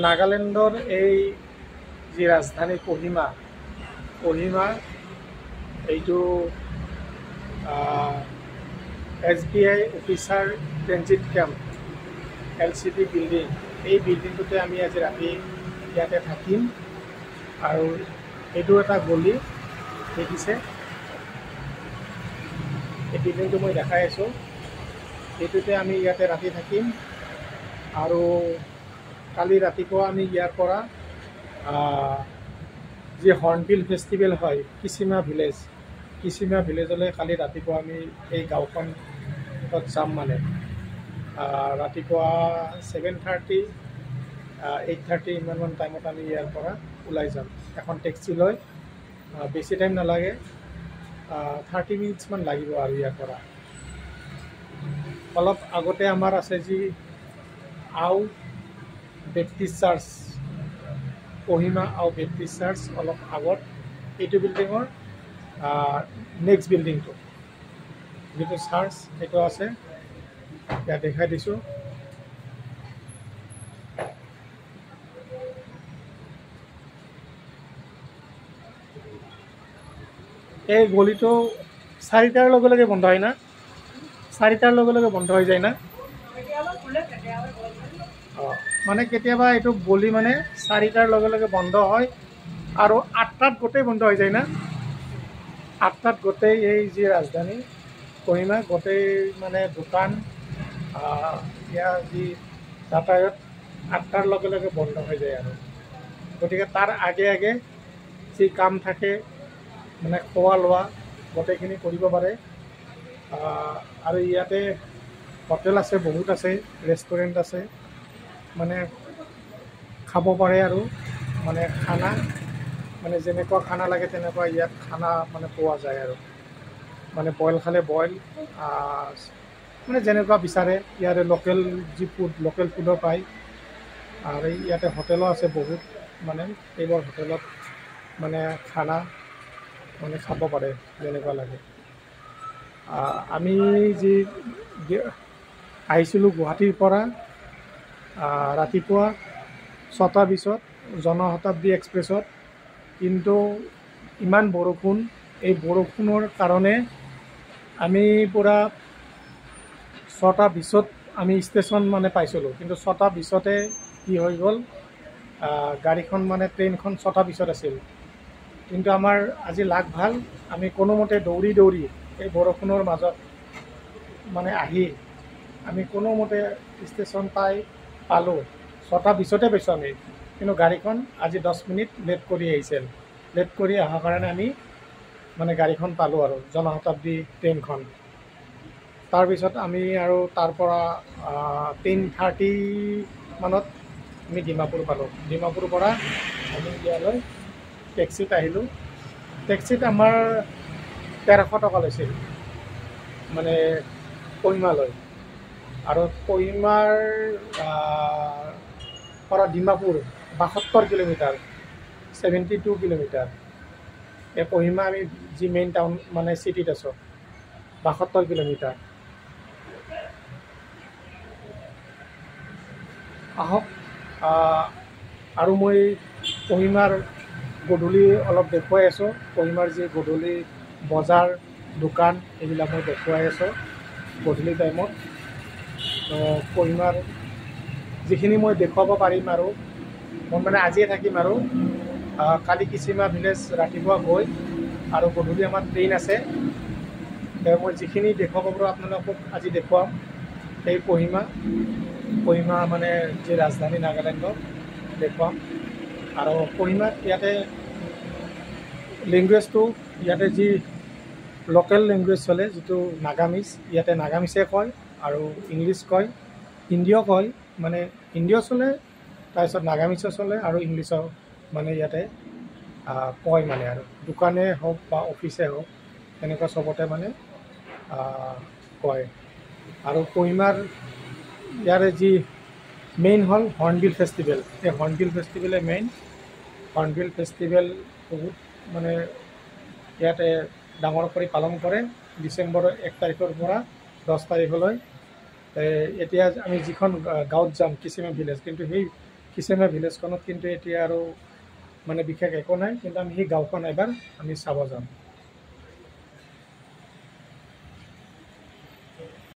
নাগালেণ্ডৰ এই যি ৰাজধানী কহিমা এইটো SBI officer transit camp LCT building, এই বিল্ডিংটোতে আমি আজি ৰাতি ইয়াতে থাকিম। আৰু এইটো এটা গলি দেখিছে, এই বিল্ডিংটো মই দেখাই আছোঁ, এইটোতে আমি ইয়াতে ৰাতি থাকিম। আৰু কালি ৰাতিপুৱা আমি ইয়াৰ পৰা যি হৰ্ণবিল ফেষ্টিভেল হয় কিচিমা ভিলেজলৈ কালি ৰাতিপুৱা আমি এই গাঁওখনত যাম। মানে ৰাতিপুৱা 7:30 8:30 ইমানমান টাইমত আমি ইয়াৰ পৰা ওলাই যাম এখন টেক্সি লৈ। বেছি টাইম নালাগে, 30 মিনিটছমান লাগিব আৰু ইয়াৰ পৰা। অলপ আগতে আমাৰ আছে যি আও বেপ্টিষ্ট চাৰ্চ, কহিমা আও বেপ্টিষ্ট চাৰ্চ, অলপ আগত এইটো বিল্ডিঙৰ নেক্সট বিল্ডিংটো যিটো চাৰ্চ সেইটো আছে, ইয়াত দেখাই দিছোঁ। এই গলিটো 4টাৰ লগে লগে বন্ধ হয় না, 4টাৰ লগে লগে বন্ধ হৈ যায় না। মানে কেতিয়াবা এইটো গলি মানে 4টাৰ লগে লগে বন্ধ হয় আৰু 8টাত গোটেই বন্ধ হৈ যায় না। 8টাত গোটেই এই যি ৰাজধানী কহিমা গোটেই মানে দোকান ইয়াৰ যি যাতায়াত 8টাৰ লগে লগে বন্ধ হৈ যায়। আৰু গতিকে তাৰ আগে আগে যি কাম থাকে মানে খোৱা লোৱা গোটেইখিনি কৰিব পাৰে। আৰু ইয়াতে হোটেল আছে, বহুত আছে, ৰেষ্টুৰেণ্ট আছে, মানে খাব পাৰে। আৰু মানে খানা মানে যেনেকুৱা খানা লাগে তেনেকুৱা ইয়াত খানা মানে পোৱা যায়। আৰু মানে বইল খালে বইল, মানে যেনেকুৱা বিচাৰে ইয়াতে লোকেল ফুডো পায়। আৰু ইয়াতে হোটেলো আছে বহুত, মানে এইবোৰ হোটেলত মানে খানা মানে খাব পাৰে যেনেকুৱা লাগে। আমি যি আহিছিলোঁ গুৱাহাটীৰ পৰা ৰাতিপুৱা 6টা 20ত জনশতাব্দী এক্সপ্ৰেছত, কিন্তু ইমান বৰষুণ, এই বৰষুণৰ কাৰণে আমি পূৰা 6টা 20ত আমি ষ্টেচন মানে পাইছিলোঁ। কিন্তু 6টা 20তে কি হৈ গ'ল, গাড়ীখন মানে ট্ৰেইনখন 6টা 20ত আছিল। কিন্তু আমাৰ আজি লাগ ভাল, আমি কোনোমতে দৌৰি এই বৰষুণৰ মাজত মানে আহি আমি কোনোমতে ষ্টেচন পালোঁ। 6টা 20তে পাইছোঁ আমি, কিন্তু গাড়ীখন আজি 10 মিনিট লেট কৰি আহিছিল। লেট কৰি অহাৰ কাৰণে আমি মানে গাড়ীখন পালোঁ আৰু জনশতাব্দী ট্ৰেইনখন। তাৰপিছত আমি আৰু তাৰ পৰা 10:30 মানত আমি ডিমাপুৰ পালোঁ। ডিমাপুৰৰ পৰা আমি ইয়ালৈ টেক্সিত আহিলোঁ। টেক্সিত আমাৰ 1300 টকা লৈছিল মানে কহিমালৈ। আৰু কহিমাৰ পৰা ডিমাপুৰ 72 কিলোমিটাৰ, 72 কিলোমিটাৰ। এই কহিমা আমি যি মেইন টাউন মানে চিটিত আছোঁ, 72 কিলোমিটাৰ। আহক, আৰু মই কহিমাৰ গধূলি অলপ দেখুৱাই আছোঁ। কহিমাৰ যি গধূলি বজাৰ দোকান এইবিলাক মই দেখুৱাই আছোঁ গধূলি টাইমত। কহিমাৰ যিখিনি মই দেখুৱাব পাৰিম, আৰু মই মানে আজিয়ে থাকিম। আৰু কালি কিচিমা ভিলেজ ৰাতিপুৱা গৈ আৰু গধূলি আমাৰ ট্ৰেইন আছে। মই যিখিনি দেখুৱাব পাৰোঁ আপোনালোকক আজি দেখুৱাম। এই কহিমা মানে যি ৰাজধানী নাগালেণ্ডৰ দেখুৱাম। আৰু কহিমাত ইয়াতে লেংগুৱেজটো, ইয়াতে যি লোকেল লেংগুৱেজ চলে যিটো নাগামিজ, ইয়াতে নাগামিজে কয় আৰু ইংলিছ কয়, হিন্দীও কয়, মানে হিন্দীও চলে, তাৰপিছত নাগামিজো চলে আৰু ইংলিছো মানে ইয়াতে কয়। মানে আৰু দোকানে হওক বা অফিচে হওক তেনেকুৱা চবতে মানে কয়। আৰু কহিমাৰ ইয়াৰে যি মেইন হ'ল হৰ্ণবিল ফেষ্টিভেল। এই হৰ্ণবিল ফেষ্টিভেলে মেইন। হৰ্ণবিল ফেষ্টিভেল বহুত মানে ইয়াতে ডাঙৰ কৰি পালন কৰে ডিচেম্বৰৰ 1 তাৰিখৰ পৰা 10 তাৰিখলৈ। এতিয়া আমি যিখন গাঁৱত যাম কিচিমা ভিলেজ, কিন্তু সেই কিচেমা ভিলেজখনত কিন্তু এতিয়া আৰু মানে বিশেষ একো নাই, কিন্তু আমি সেই গাঁওখন এবাৰ আমি চাব যাম।